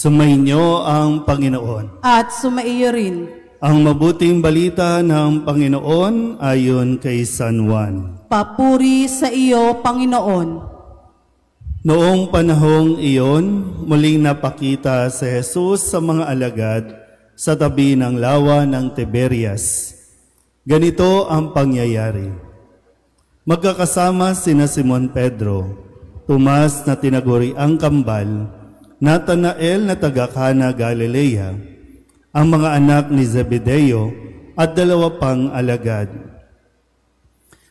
Sumainyo ang Panginoon. At sumaiyo rin. Ang mabuting balita ng Panginoon ayon kay San Juan. Papuri sa iyo, Panginoon. Noong panahong iyon, muling napakita si Jesus sa mga alagad sa tabi ng lawa ng Tiberias. Ganito ang pangyayari. Magkakasama sina Simon Pedro, Tomas na tinaguri ang kambal, Natanael na taga Cana Galilea, ang mga anak ni Zebedeo at 2 pang alagad.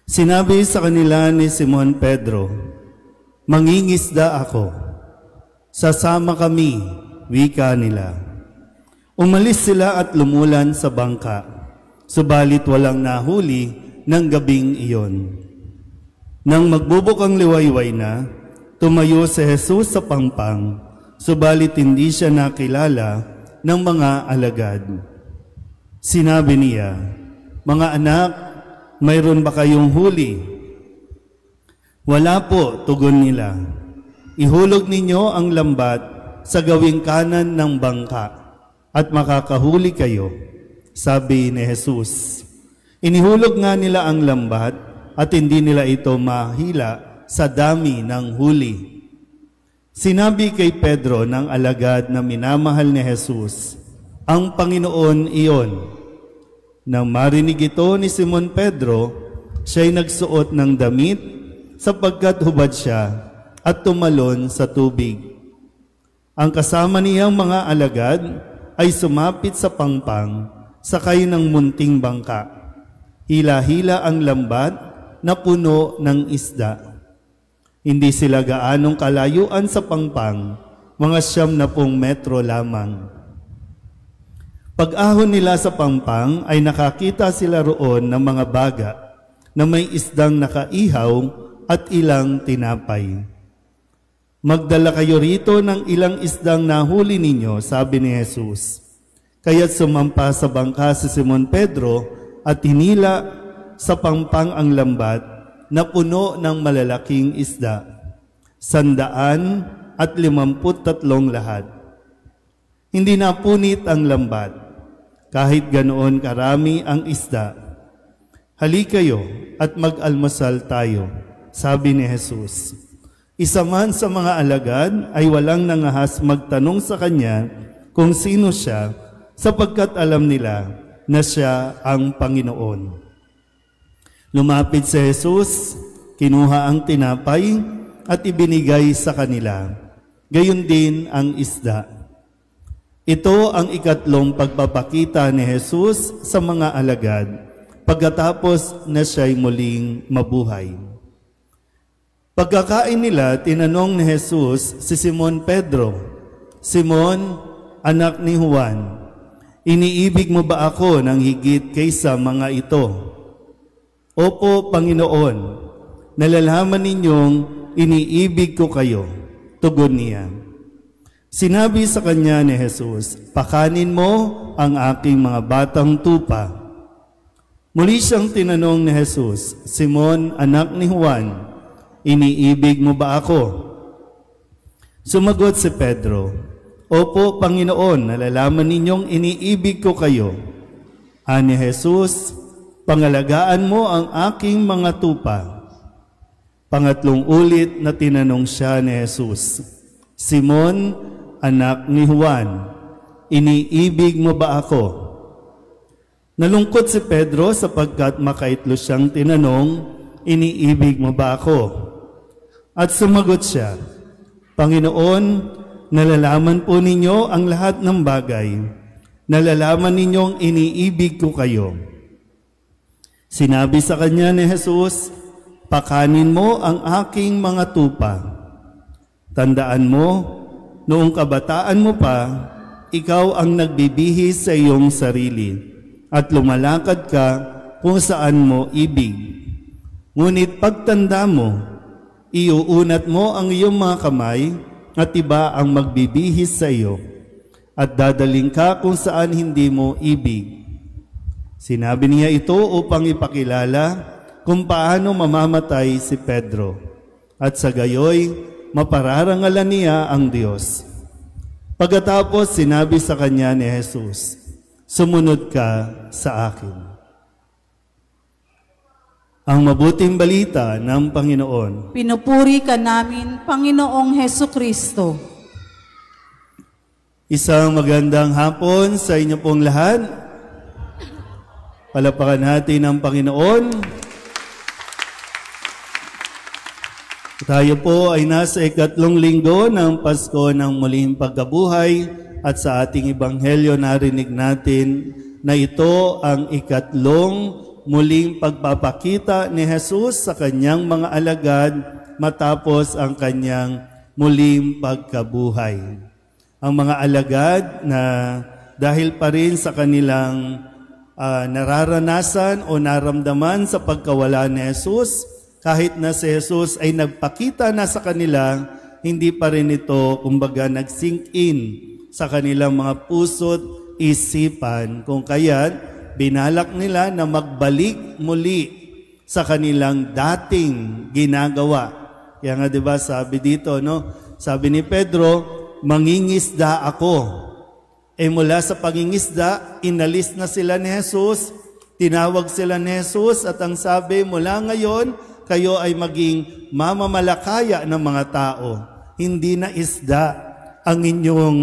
Sinabi sa kanila ni Simon Pedro, "Mangingisda ako." "Sasama kami," wika nila. Umalis sila at lumulan sa bangka, subalit walang nahuli ng gabing iyon. Nang magbubukang liwayway na, tumayo si Jesus sa pangpang, subalit hindi siya nakilala ng mga alagad. Sinabi niya, "Mga anak, mayroon ba kayong huli?" "Wala po," tugon nila. "Ihulog ninyo ang lambat sa gawing kanan ng bangka at makakahuli kayo," sabi ni Jesus. Inihulog nga nila ang lambat at hindi nila ito mahila sa dami ng huli. Sinabi kay Pedro ng alagad na minamahal ni Jesus, "Ang Panginoon iyon." Nang marinig ito ni Simon Pedro, siya'y nagsuot ng damit sapagkat hubad siya at tumalon sa tubig. Ang kasama niyang mga alagad ay sumapit sa pangpang, sakay ng munting bangka. Hila-hila ang lambat na puno ng isda. Hindi sila gaanong kalayuan sa pangpang, mga 90 metro lamang. Pag-ahon nila sa pangpang ay nakakita sila roon ng mga baga na may isdang nakaihaw at ilang tinapay. "Magdala kayo rito ng ilang isdang nahuli ninyo," sabi ni Jesus. Kaya't sumampa sa bangka si Simon Pedro at hinila sa pangpang ang lambat na puno ng malalaking isda, 153 lahat. Hindi napunit ang lambat, kahit ganoon karami ang isda. "Halikayo at mag-almusal tayo," sabi ni Jesus. Isa man sa mga alagad ay walang nangahas magtanong sa kanya kung sino siya, sapagkat alam nila na siya ang Panginoon. Lumapit si Jesus, kinuha ang tinapay at ibinigay sa kanila. Gayon din ang isda. Ito ang ikatlong pagpapakita ni Jesus sa mga alagad, pagkatapos na siya'y muling mabuhay. Pagkakain nila, tinanong ni Jesus si Simon Pedro, "Simon, anak ni Juan, iniibig mo ba ako ng higit kaysa mga ito?" "Opo, Panginoon, nalalaman ninyong iniibig ko kayo," tugon niya. Sinabi sa kanya ni Jesus, "Pakanin mo ang aking mga batang tupa." Muli siyang tinanong ni Jesus, "Simon, anak ni Juan, iniibig mo ba ako?" Sumagot si Pedro, "Opo, Panginoon, nalalaman ninyong iniibig ko kayo." Ani Jesus, "Pangalagaan mo ang aking mga tupa." Pangatlong ulit na tinanong siya ni Jesus, "Simon, anak ni Juan, iniibig mo ba ako?" Nalungkot si Pedro sapagkat makaitlo siyang tinanong, "Iniibig mo ba ako?" At sumagot siya, "Panginoon, nalalaman po ninyo ang lahat ng bagay. Nalalaman ninyong iniibig ko kayo." Sinabi sa kanya ni Jesus, "Pakanin mo ang aking mga tupa." Tandaan mo, noong kabataan mo pa, ikaw ang nagbibihis sa iyong sarili at lumalakad ka kung saan mo ibig. Ngunit pagtanda mo, iuunat mo ang iyong mga kamay at iba ang magbibihis sa iyo at dadaling ka kung saan hindi mo ibig. Sinabi niya ito upang ipakilala kung paano mamamatay si Pedro, at sa gayoy mapararangalan niya ang Diyos. Pagkatapos sinabi sa kanya ni Jesus, "Sumunod ka sa akin." Ang mabuting balita ng Panginoon. Pinupuri ka namin, Panginoong Hesukristo. Isang magandang hapon sa inyo pong lahat. Palapakan natin ang Panginoon. Tayo po ay nasa ikatlong linggo ng Pasko ng Muling Pagkabuhay at sa ating Ebanghelyo narinig natin na ito ang ikatlong muling pagpapakita ni Jesus sa kanyang mga alagad matapos ang kanyang muling pagkabuhay. Ang mga alagad na dahil pa rin sa kanilang nararanasan o naramdaman sa pagkawala ni Jesus, kahit na si Jesus ay nagpakita na sa kanila, hindi pa rin ito kumbaga nag-sink in sa kanilang mga puso't isipan, kung kaya't binalak nila na magbalik muli sa kanilang dating ginagawa. Kaya nga 'di ba sabi dito, no? Sabi ni Pedro, "Mangingisda ako." Mula sa pangingisda, inalis na sila ni Jesus, tinawag sila ni Jesus at ang sabi, "Mula ngayon, kayo ay maging mamamalakaya ng mga tao. Hindi na isda ang inyong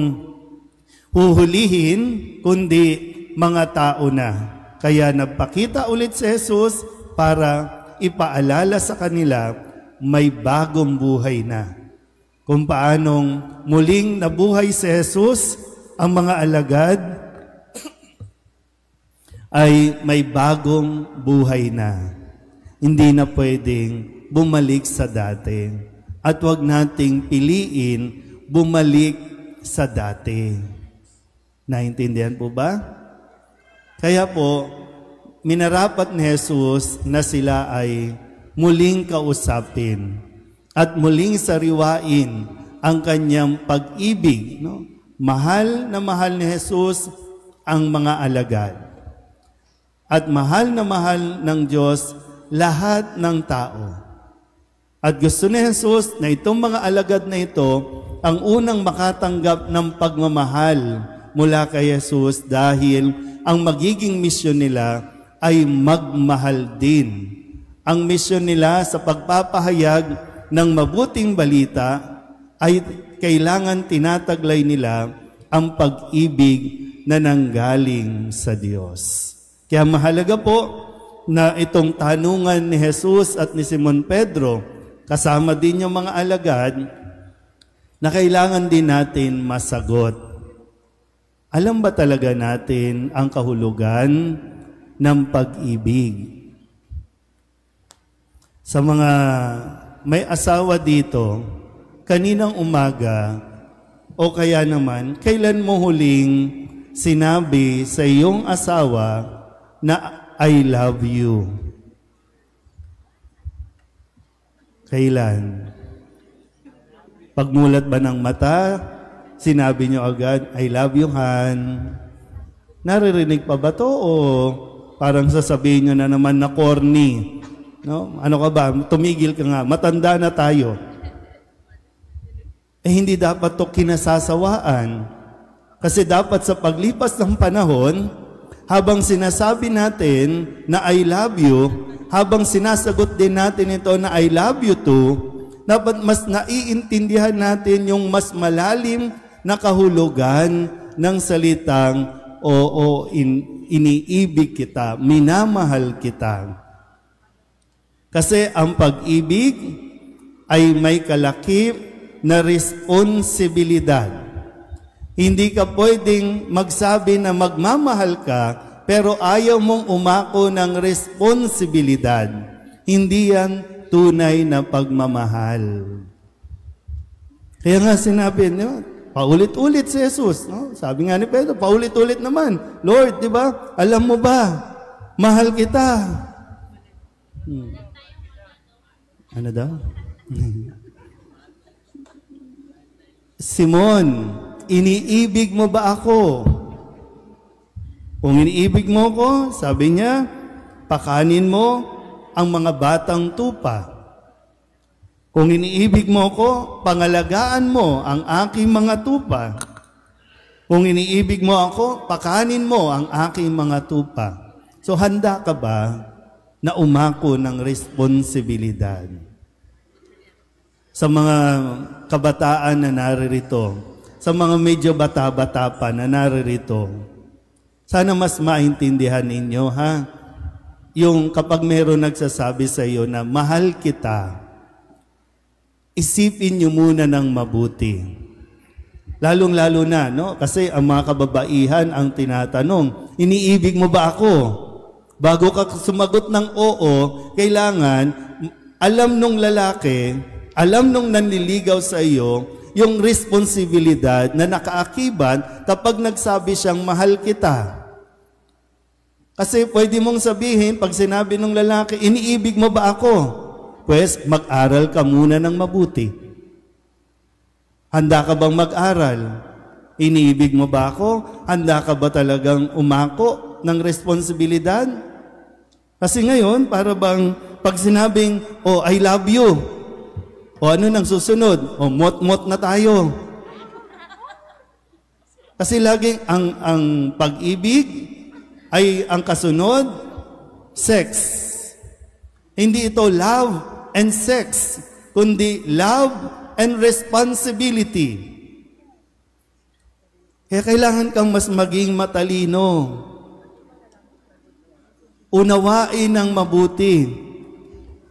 huhulihin, kundi mga tao na." Kaya nagpakita ulit si Jesus para ipaalala sa kanila may bagong buhay na. Kung paanong muling nabuhay si Jesus, ang mga alagad ay may bagong buhay na. Hindi na pwedeng bumalik sa dati. At huwag nating piliin bumalik sa dati. Naintindihan po ba? Kaya po, minarapat ni Jesus na sila ay muling kausapin at muling sariwain ang kanyang pag-ibig. No? Mahal na mahal ni Jesus ang mga alagad. At mahal na mahal ng Diyos lahat ng tao. At gusto ni Jesus na itong mga alagad na ito ang unang makatanggap ng pagmamahal mula kay Jesus dahil ang magiging misyon nila ay magmahal din. Ang misyon nila sa pagpapahayag ng mabuting balita ay kailangan tinataglay nila ang pag-ibig na nanggaling sa Diyos. Kaya mahalaga po na itong tanungan ni Jesus at ni Simon Pedro, kasama din yung mga alagad, na kailangan din natin masagot. Alam ba talaga natin ang kahulugan ng pag-ibig? Sa mga may asawa dito, kaninang umaga o kaya naman, kailan mo huling sinabi sa iyong asawa na I love you? Kailan? Pagmulat ba ng mata, sinabi nyo agad, I love you, Han? Naririnig pa ba to o parang sasabihin nyo na naman na corny? No? Ano ka ba? Tumigil ka nga. Matanda na tayo. Hindi dapat to kinasasawaan. Kasi dapat sa paglipas ng panahon, habang sinasabi natin na I love you, habang sinasagot din natin ito na I love you too, dapat mas naiintindihan natin yung mas malalim na kahulugan ng salitang oo, iniibig kita, minamahal kita. Kasi ang pag-ibig ay may kalakip na responsibilidad. Hindi ka pwedeng magsabi na magmamahal ka, pero ayaw mong umako ng responsibilidad. Hindi yan tunay na pagmamahal. Kaya nga sinabi niyo, paulit-ulit si Jesus. No? Sabi nga ni Pedro, paulit-ulit naman. Lord, di ba? Alam mo ba? Mahal kita. Ano daw? Simon, iniibig mo ba ako? Kung iniibig mo ko, sabi niya, pakanin mo ang mga batang tupa. Kung iniibig mo ko, pangalagaan mo ang aking mga tupa. Kung iniibig mo ako, pakanin mo ang aking mga tupa. So handa ka ba na umako ng responsibilidad? Sa mga kabataan na naririto, sa mga medyo bata-bata pa na naririto, sana mas maintindihan ninyo, ha? Yung kapag meron nagsasabi sa iyo na mahal kita, isipin nyo muna ng mabuti. Lalong-lalo na, no? Kasi ang mga kababaihan ang tinatanong, iniibig mo ba ako? Bago ka sumagot ng oo, kailangan alam nung lalaki, alam nung nanliligaw sa iyo, yung responsibilidad na nakaakibat kapag nagsabi siyang mahal kita. Kasi pwede mong sabihin, pag sinabi ng lalaki, iniibig mo ba ako? Pues, mag-aral ka muna ng mabuti. Handa ka bang mag-aral? Iniibig mo ba ako? Handa ka ba talagang umako ng responsibilidad? Kasi ngayon, para bang pag sinabing, oh, I love you, o ano nang susunod? O mot-mot na tayo. Kasi laging ang pag-ibig ay ang kasunod, sex. Hindi ito love and sex, kundi love and responsibility. Kaya kailangan kang mas maging matalino. Unawain ng mabuti.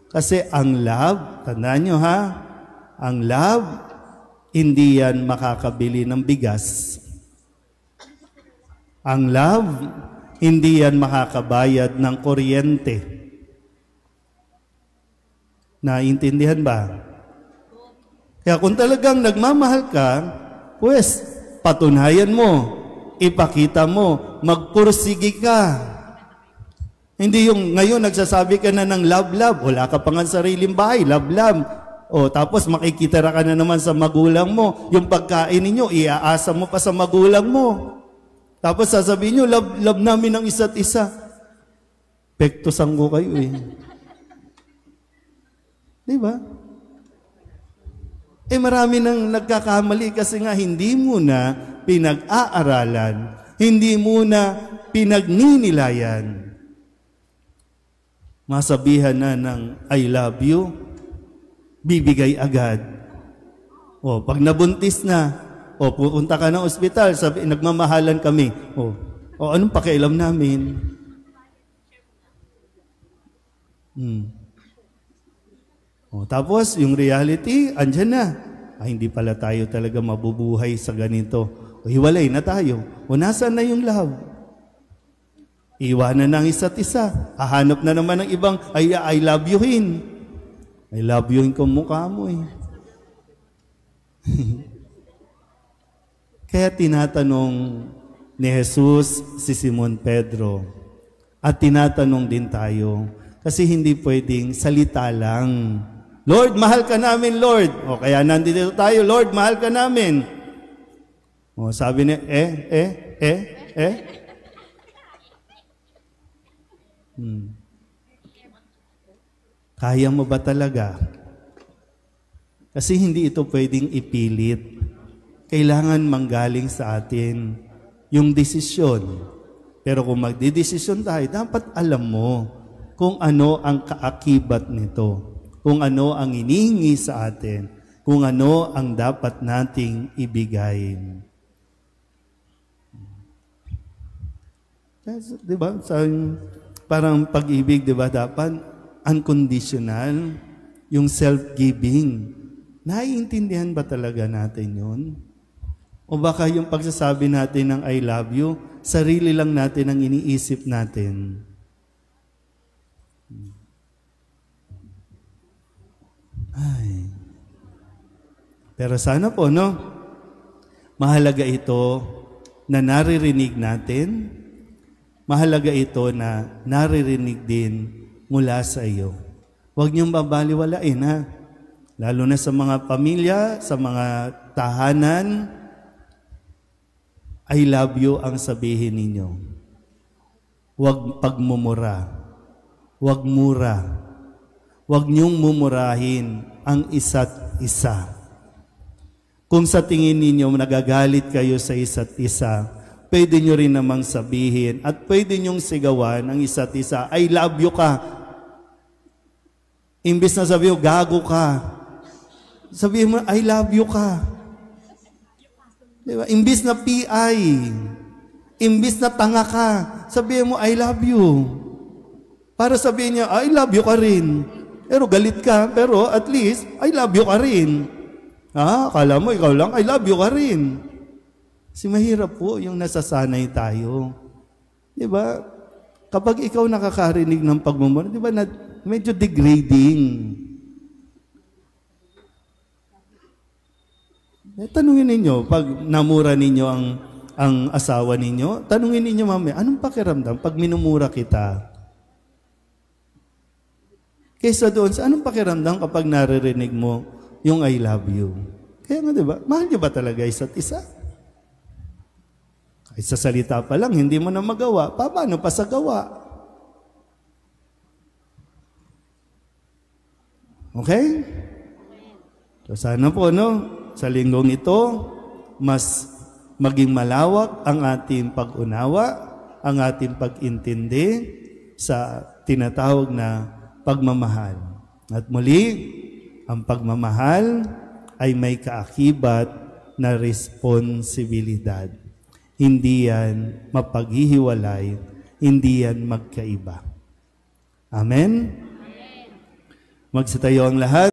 Kasi ang love, tandaan nyo ha, ang love, hindi yan makakabili ng bigas. Ang love, hindi yan makakabayad ng kuryente. Naintindihan ba? Kaya kung talagang nagmamahal ka, pues, patunayan mo, ipakita mo, magpursigi ka. Hindi yung ngayon nagsasabi ka na ng love-love, wala ka pa nga sariling bahay, love-love. O tapos makikita ka na naman sa magulang mo, yung pagkain ninyo, iaasa mo pa sa magulang mo. Tapos sasabihin nyo, love namin ang isa't isa. Pektosan ko kayo eh. Diba? Marami nang nagkakamali kasi nga hindi mo na pinag-aaralan, hindi mo na pinagninilayan. Masabihan na ng I love you, bibigay agad. O, pag nabuntis na, o pupunta ka ng ospital, sabi, nagmamahalan kami. O anong pakialam namin? O, tapos, yung reality, andyan na. Ay, hindi pala tayo talaga mabubuhay sa ganito. O, hiwalay na tayo. O, nasaan na yung love? Iwanan ng isa't isa. Hahanap na naman ng ibang, I love youhin. I love youhin kung mukha mo eh. Kaya tinatanong ni Jesus si Simon Pedro. At tinatanong din tayo. Kasi hindi pwedeng salita lang. Lord, mahal ka namin, Lord. O kaya nandito tayo, Lord, mahal ka namin. O sabi niya, Kaya mo ba talaga? Kasi hindi ito pwedeng ipilit. Kailangan manggaling sa atin yung desisyon. Pero kung magdidesisyon tayo, dapat alam mo kung ano ang kaakibat nito. Kung ano ang inihingi sa atin, kung ano ang dapat nating ibigay. Diba? Parang pag-ibig, diba, dapat unconditional, yung self-giving. Naiintindihan ba talaga natin yun? O baka yung pagsasabi natin ng I love you, sarili lang natin ang iniisip natin. Ay. Pero sana po, no? Mahalaga ito na naririnig natin. Mahalaga ito na naririnig din mula sa iyo. Huwag niyong babaliwalain, ha? Lalo na sa mga pamilya, sa mga tahanan, I love you ang sabihin ninyo. Huwag pagmumura. Huwag mura. Huwag niyong mumurahin ang isa't isa. Kung sa tingin ninyo nagagalit kayo sa isa't isa, pwede nyo rin namang sabihin at pwede nyong sigawan ang isa't isa, I love you ka. Imbis na sabihin mo, gago ka. Sabihin mo, I love you ka. Diba? Imbis na PI. Imbis na tanga ka. Sabihin mo, I love you. Para sabihin niya, I love you ka rin. Pero galit ka, pero at least, I love you ka rin. Akala mo, ikaw lang, I love you ka rin. Kasi mahirap po yung nasasanay tayo. Diba? Kapag ikaw nakakarinig ng pagmumura, diba, medyo degrading. Tanungin ninyo, pag namura ninyo ang asawa ninyo, tanungin ninyo mamaya, anong pakiramdam pag minumura kita? Kaysa doon, anong pakiramdam kapag naririnig mo yung I love you? Kaya nga diba, mahal niyo ba talaga isa't isa? Kahit sa salita pa lang, hindi mo na magawa, paano pa sa gawa? Okay? So sana po, sa linggong ito, mas maging malawak ang ating pag-unawa, ang ating pag-intindi sa tinatawag na pagmamahal. At muli, ang pagmamahal ay may kaakibat na responsibilidad. Hindi yan mapaghihiwalay, hindi yan magkaiba. Amen? Magsitayo ang lahat.